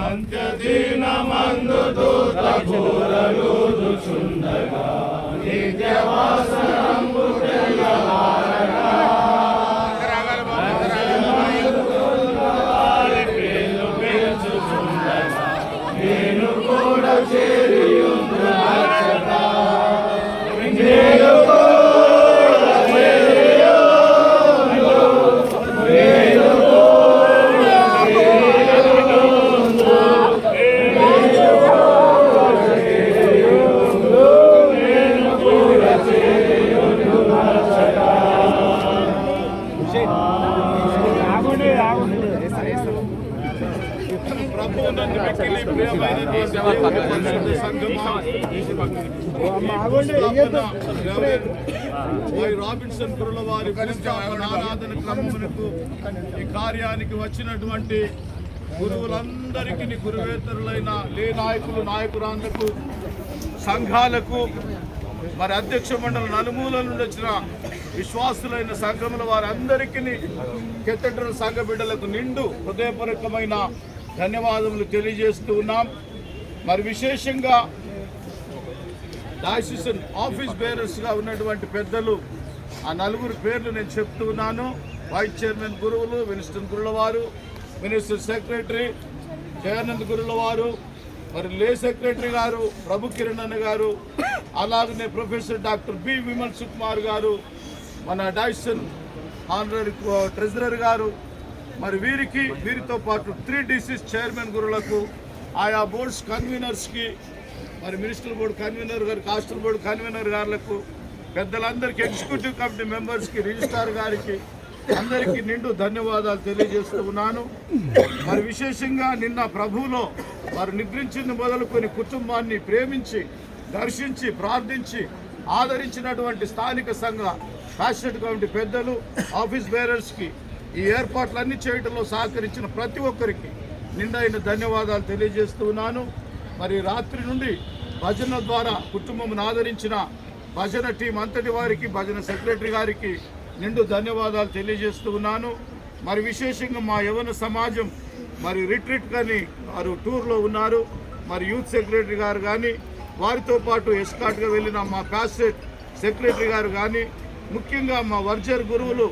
అంత్యదినమందు దూత ఘోరయూదుచుండగా నిత్యవాసనంబు తెల్లవారగా నేను కూడా రాబిన్సన్ గురుల వారి ఆరాధన క్రమమునకు ఈ కార్యానికి వచ్చినటువంటి గురువులందరికీ, గురువేతరులైన లే నాయకులు, నాయకురాండ్రకు, సంఘాలకు, మరి అధ్యక్ష మండలి నలుమూల నుండి వచ్చిన విశ్వాసులైన సంఘముల వారందరికీ, కెథడ్రల్ సంఘ బిడ్డలకు నిండు హృదయపూర్వకమైన ధన్యవాదములు తెలియజేస్తూ ఉన్నాం. మరి విశేషంగా డయాసిస్ ఆఫీస్ బేరర్స్గా ఉన్నటువంటి పెద్దలు, ఆ నలుగురు పేర్లు నేను చెప్తూ ఉన్నాను. వైస్ చైర్మన్ గురువులు విన్స్టన్ గురుల వారు, మినిస్టర్ సెక్రటరీ జయానంద్ గురుల వారు, మరి లే సెక్రటరీ గారు ప్రభు కిరణ్ అన్న గారు, అలాగనే professor doctor B Vimal Sukumar గారు, మన డయాసిస్ ఆనరరీ ట్రెజరర్ గారు, మరి వీరితో పాటు 3 DCs చైర్మన్ గురులకు, ఆయా బోర్డ్స్ కన్వీనర్స్కి, మరి మినిస్టర్ బోర్డు కన్వీనర్ గారు, కాస్టల్ బోర్డు కన్వీనర్ గారులకు, పెద్దలందరికీ, ఎగ్జిక్యూటివ్ కమిటీ మెంబర్స్కి, రిజిస్ట్రార్ గారికి అందరికీ నిండు ధన్యవాదాలు తెలియజేస్తూ ఉన్నాను. మరి విశేషంగా నిన్న ప్రభువులో వారు నిద్రించింది మొదలుకొని కుటుంబాన్ని ప్రేమించి, దర్శించి, ప్రార్థించి ఆదరించినటువంటి స్థానిక సంఘ ప్యాషనెట్ కమిటీ పెద్దలు, ఆఫీస్ బేరర్స్కి, ఈ ఏర్పాట్లన్నీ చేయడంలో సహకరించిన ప్రతి ఒక్కరికి నిండైన ధన్యవాదాలు తెలియజేస్తూ ఉన్నాను. మరి రాత్రి నుండి భజన ద్వారా కుటుంబం ఆదరించిన భజన టీం అంతటి వారికి, భజన సెక్రటరీ గారికి నిండు ధన్యవాదాలు తెలియజేస్తూ ఉన్నాను. మరి విశేషంగా మా యవన సమాజం మరి రిట్రీట్ కానీ వారు టూర్లో ఉన్నారు. మరి యూత్ సెక్రటరీ గారు కానీ, వారితో పాటు ఎస్కాట్గా వెళ్ళిన మా ప్యాసెట్ సెక్రటరీ గారు కానీ, ముఖ్యంగా మా వర్జర్ గురువులు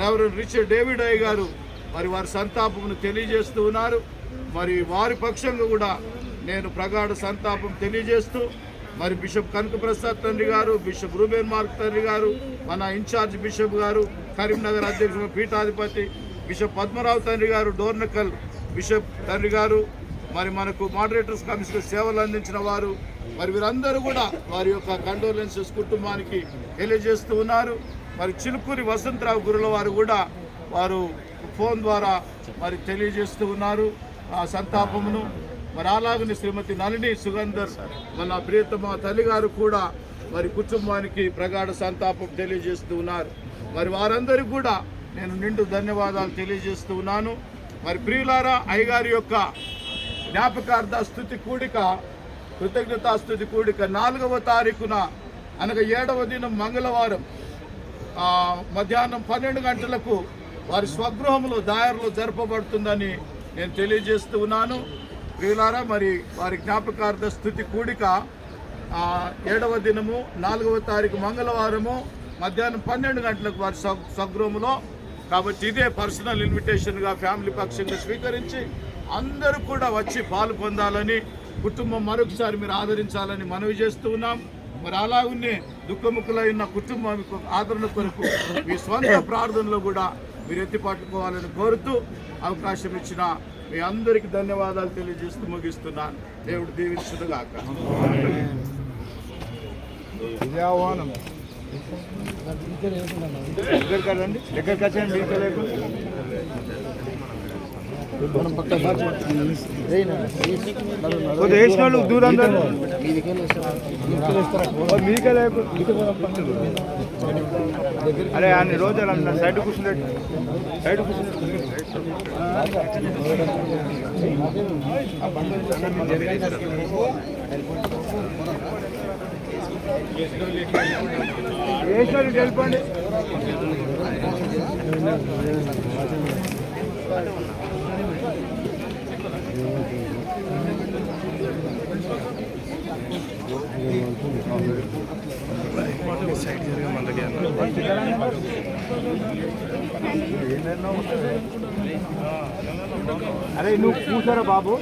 రెవరెండ్ రిచర్డ్ డేవిడ్ అయ్య గారు మరి వారి సంతాపమును తెలియజేస్తూ ఉన్నారు. మరి వారి పక్షంగా కూడా నేను ప్రగాఢ సంతాపం తెలియజేస్తూ, మరి బిషప్ కనక ప్రసాద్ తండ్రి గారు, బిషప్ రూబెన్ మార్క్ తండ్రి గారు, మన ఇన్ఛార్జ్ బిషప్ గారు, కరీంనగర్ అధ్యక్షుడు పీఠాధిపతి బిషప్ పద్మరావు తండ్రి గారు, డోర్నకల్ బిషప్ తండ్రి గారు, మరి మనకు మోడరేటర్స్ కమిషన్ సేవలు అందించిన వారు, మరి వీరందరూ కూడా వారి యొక్క కండోలెన్సెస్ కుటుంబానికి తెలియజేస్తూ ఉన్నారు. మరి చిలుకూరి వసంతరావు గురుల వారు కూడా వారు ఫోన్ ద్వారా మరి తెలియజేస్తూ ఉన్నారు ఆ సంతాపమును. మరి అలాగని శ్రీమతి నళిని సుగంధర్ మన ప్రియతమ తల్లి గారు కూడా మరి కుటుంబానికి ప్రగాఢ సంతాపం తెలియజేస్తూ ఉన్నారు. మరి వారందరికీ కూడా నేను నిండు ధన్యవాదాలు తెలియజేస్తూ ఉన్నాను. మరి ప్రియులారా, అయ్యగారి యొక్క జ్ఞాపకార్థ స్తుతి కూడిక, కృతజ్ఞతాస్తుతి కూడిక 4వ తారీఖున అనగా 7వ దినం మంగళవారం మధ్యాహ్నం 12 గంటలకు వారి స్వగృహంలో దాయర్లో జరపబడుతుందని నేను తెలియజేస్తూ ఉన్నాను. ప్రియులారా, మరి వారి జ్ఞాపకార్థ స్తుతి కూడిక 7వ దినము 4వ తారీఖు మంగళవారము మధ్యాహ్నం 12 గంటలకు వారి స్వగృహంలో. కాబట్టి ఇదే పర్సనల్ ఇన్విటేషన్గా ఫ్యామిలీ పక్షంగా స్వీకరించి అందరూ కూడా వచ్చి పాలు పొందాలని, కుటుంబం మరొకసారి మీరు ఆదరించాలని మనవి చేస్తూ ఉన్నాం. మరి అలాగనే దుఃఖముఖులైన కుటుంబం ఆదరణ కొరకు మీ స్వంత ప్రార్థనలో కూడా మీరు ఎత్తి పట్టుకోవాలని కోరుతూ అవకాశం ఇచ్చిన మీ అందరికీ ధన్యవాదాలు తెలియజేస్తూ ముగిస్తున్నాను. దేవుడు దీవించుగాక. దగ్గరికి వచ్చండి. వేసిన వాళ్ళు దూరం అరే అన్ని రోజులు అన్న సైడ్ కూర్చున్నట్టు వెళ్ళిపోండి. అరే నువ్వు కూర్చోరా బాబు.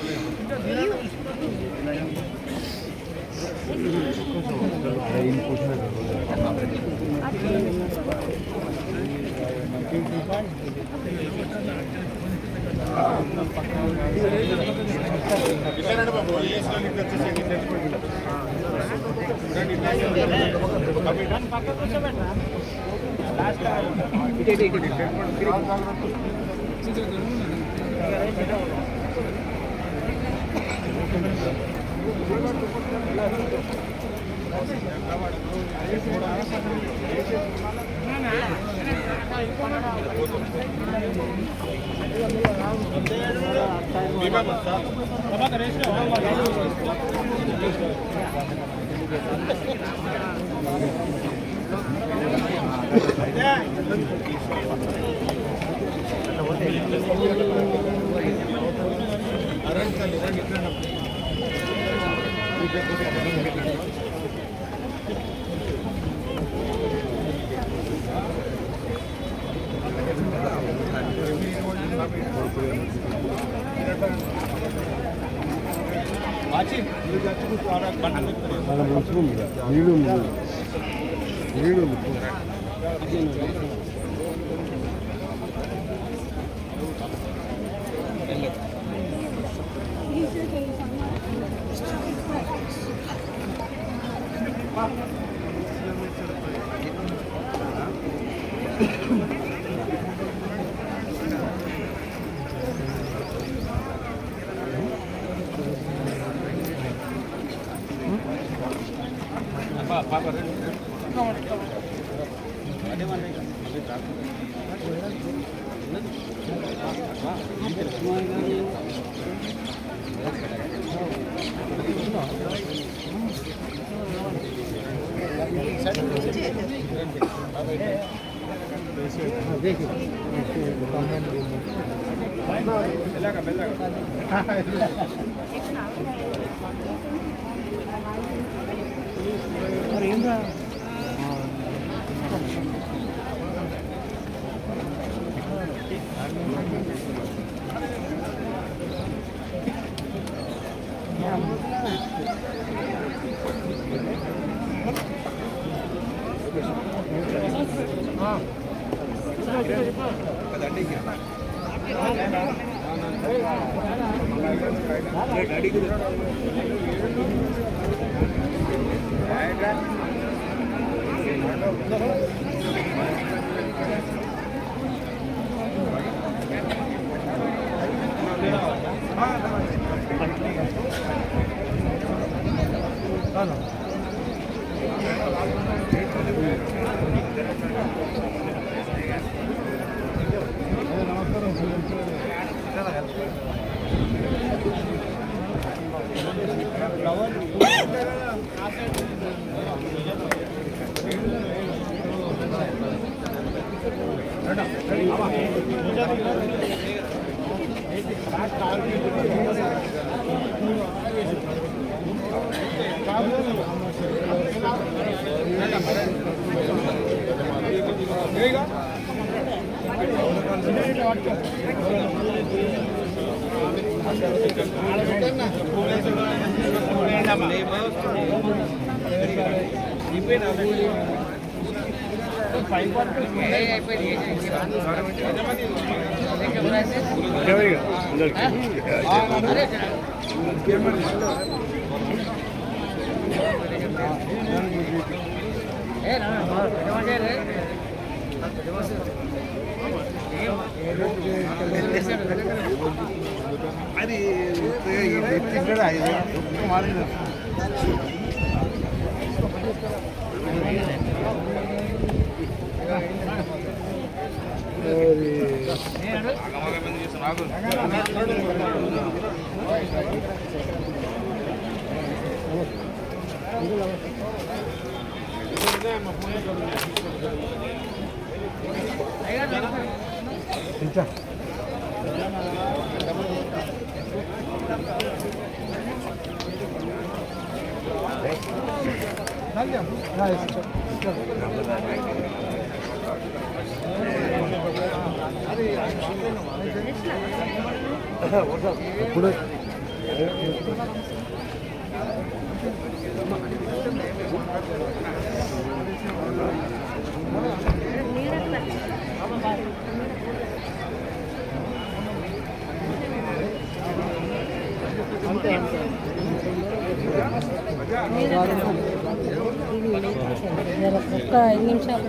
ఒక్క 5 నిమిషాలు.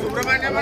సుబ్రహ్మణ్యం